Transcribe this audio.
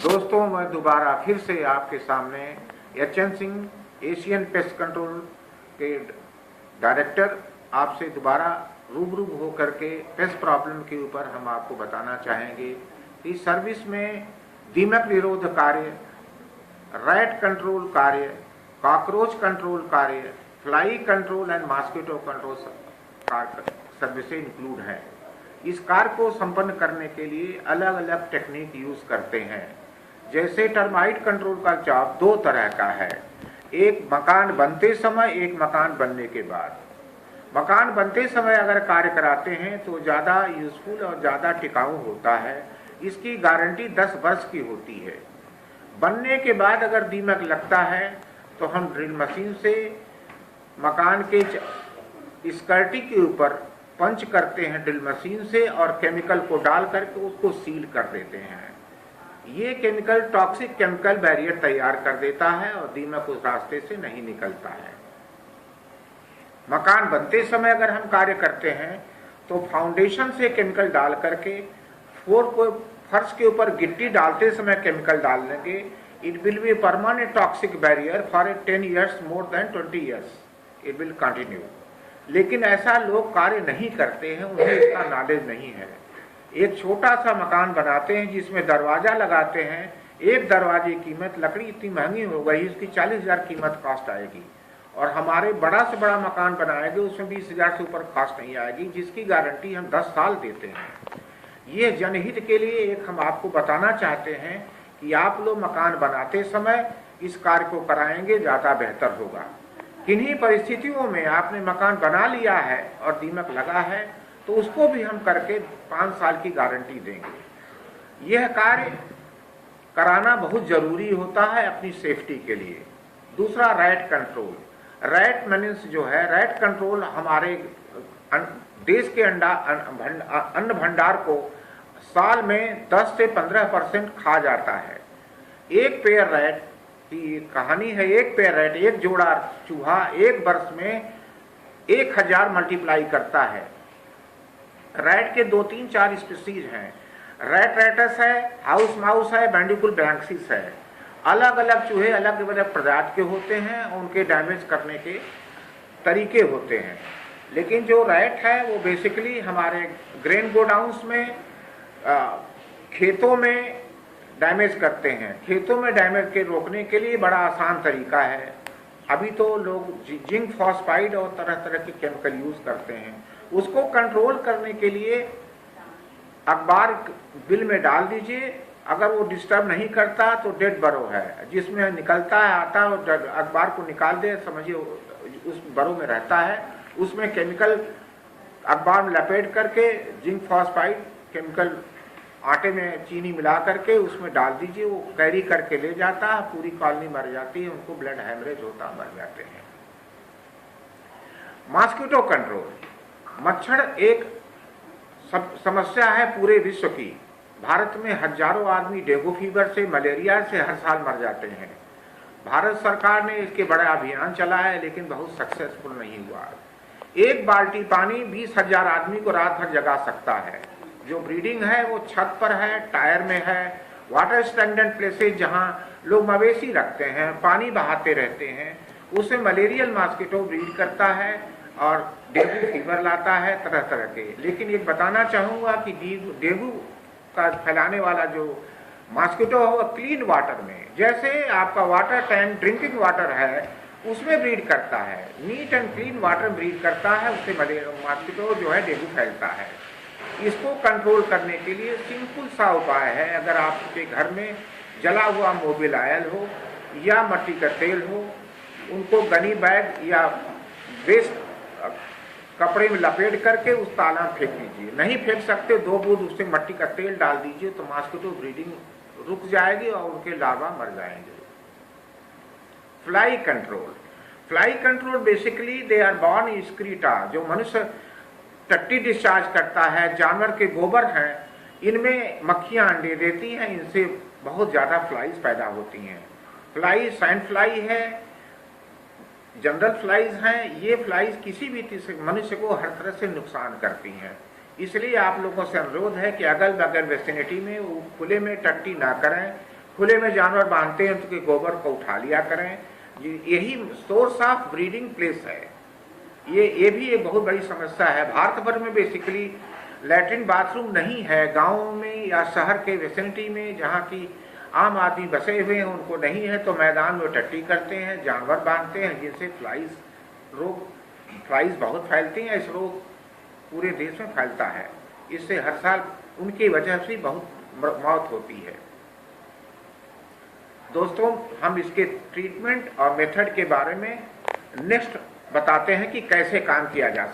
दोस्तों, मैं दोबारा फिर से आपके सामने HN Singh, Asian pest control के डायरेक्टर, आपसे दोबारा रूबरू होकर के पेस्ट प्रॉब्लम के ऊपर हम आपको बताना चाहेंगे। इस सर्विस में दीमक निरोध कार्य, रैट कंट्रोल कार्य, कॉकरोच कंट्रोल कार्य, fly control and mosquito control services include है। इस कार्य को संपन्न करने के लिए अलग अलग टेक्निक यूज करते हैं। जैसे टर्माइट कंट्रोल का जॉब दो तरह का है, एक मकान बनते समय, एक मकान बनने के बाद। मकान बनते समय अगर कार्य कराते हैं तो ज़्यादा यूजफुल और ज़्यादा टिकाऊ होता है। इसकी गारंटी 10 वर्ष की होती है। बनने के बाद अगर दीमक लगता है तो हम ड्रिल मशीन से मकान के स्कर्टी के ऊपर पंच करते हैं ड्रिल मशीन से, और केमिकल को डाल करके उसको सील कर देते हैं। ये केमिकल टॉक्सिक केमिकल बैरियर तैयार कर देता है और दीमक उस रास्ते से नहीं निकलता है। मकान बनते समय अगर हम कार्य करते हैं तो फाउंडेशन से केमिकल डाल करके फर्श के ऊपर गिट्टी डालते समय केमिकल डाल लेंगे। It will be permanent toxic barrier for 10 years, more than 20 years it will continue. लेकिन ऐसा लोग कार्य नहीं करते हैं, उन्हें इसका नॉलेज नहीं है। एक छोटा सा मकान बनाते हैं जिसमें दरवाजा लगाते हैं, एक दरवाजे की कीमत, लकड़ी इतनी महंगी हो गई, इसकी 40,000 कीमत कॉस्ट आएगी, और हमारे बड़ा से बड़ा मकान बनाएंगे उसमें 20,000 से ऊपर कॉस्ट नहीं आएगी, जिसकी गारंटी हम 10 साल देते हैं। ये जनहित के लिए एक हम आपको बताना चाहते हैं कि आप लोग मकान बनाते समय इस कार्य को कराएंगे, ज़्यादा बेहतर होगा। किन्हीं परिस्थितियों में आपने मकान बना लिया है और दीमक लगा है तो उसको भी हम करके 5 साल की गारंटी देंगे। यह कार्य कराना बहुत जरूरी होता है अपनी सेफ्टी के लिए। दूसरा, रैट कंट्रोल। रैट मीन्स जो है, रैट कंट्रोल हमारे देश के अन्न भंडार को साल में 10 से 15% खा जाता है। एक पेयर रैट की कहानी है, एक पेयर रैट, एक जोड़ा चूहा एक वर्ष में 1000 मल्टीप्लाई करता है। रैट के 2, 3, 4 स्पीसीज हैं। रैट रैटस है, हाउस माउस है, बैंडिकुल ब्रैंक्सिस है। अलग अलग चूहे अलग अलग प्रजाति के होते हैं, उनके डैमेज करने के तरीके होते हैं। लेकिन जो रैट है वो बेसिकली हमारे ग्रेन गोडाउन्स में, खेतों में डैमेज करते हैं। खेतों में डैमेज के रोकने के लिए बड़ा आसान तरीका है। अभी तो लोग जिंक फॉस्फाइड और तरह तरह के केमिकल यूज करते हैं। उसको कंट्रोल करने के लिए अखबार बिल में डाल दीजिए। अगर वो डिस्टर्ब नहीं करता तो डेड बरो है, जिसमें निकलता है आता, और अखबार को निकाल दे, समझिए उस बरो में रहता है। उसमें केमिकल अखबार में लपेट करके जिंक फॉस्फाइड केमिकल आटे में चीनी मिला करके उसमें डाल दीजिए। वो कैरी करके ले जाता है, पूरी कॉलोनी मर जाती है, उनको ब्लड हेमरेज होता, मर जाते हैं। Mosquito control. मच्छर एक समस्या है पूरे विश्व की। भारत में हजारों आदमी डेंगू फीवर से, मलेरिया से हर साल मर जाते हैं। भारत सरकार ने इसके बड़ा अभियान चलाया है, लेकिन बहुत सक्सेसफुल नहीं हुआ। एक बाल्टी पानी 20,000 आदमी को रात भर जगा सकता है। जो ब्रीडिंग है वो छत पर है, टायर में है, वाटर स्टैंडर्ड प्लेसेज जहाँ लोग मवेशी रखते हैं, पानी बहाते रहते हैं, उससे मलेरियल मॉस्किटो ब्रीड करता है और डेंगू फीवर लाता है, तरह तरह के। लेकिन ये बताना चाहूँगा कि डेंगू का फैलाने वाला जो मॉस्किटो हो क्लीन वाटर में, जैसे आपका वाटर टैंक ड्रिंकिंग वाटर है उसमें ब्रीड करता है, neat and clean water breed करता है, उससे मॉस्किटो जो है डेंगू फैलता है। इसको कंट्रोल करने के लिए सिंपल सा उपाय है। अगर आपके घर में जला हुआ मोबिल ऑयल हो या मट्टी का तेल हो, उनको गनी बैग या वेस्ट कपड़े में लपेट करके उस तालाब में फेंक दीजिए। नहीं फेंक सकते, 2 बूंद उससे मट्टी का तेल डाल दीजिए, तो मॉस्किटो ब्रीडिंग रुक जाएगी और उनके लार्वा मर जाएंगे। Fly control. Fly control basically they are born एक्रीटा। जो मनुष्य टट्टी डिस्चार्ज करता है, जानवर के गोबर हैं, इनमें मक्खियां अंडे देती हैं, इनसे बहुत ज़्यादा फ्लाइज पैदा होती हैं। फ्लाई सैंड फ्लाई है, जनरल फ्लाइज हैं। ये फ्लाइज किसी भी मनुष्य को हर तरह से नुकसान करती हैं। इसलिए आप लोगों से अनुरोध है कि अगल बगल वेसिनिटी में वो खुले में टट्टी ना करें, खुले में जानवर बांधते हैं तो उनके गोबर को उठा लिया करें। यही सोर्स ऑफ ब्रीडिंग प्लेस है। ये भी एक बहुत बड़ी समस्या है। भारत भर में बेसिकली लैट्रिन बाथरूम नहीं है। गाँव में या शहर के विसिनिटी में जहाँ की आम आदमी बसे हुए हैं उनको नहीं है, तो मैदान में टट्टी करते हैं, जानवर बांधते हैं, जिनसे फ्लाइज बहुत फैलती हैं। इस रोग पूरे देश में फैलता है। इससे हर साल उनकी वजह से बहुत मौत होती है। दोस्तों, हम इसके ट्रीटमेंट और मेथड के बारे में नेक्स्ट बताते हैं कि कैसे काम किया जा सकता है।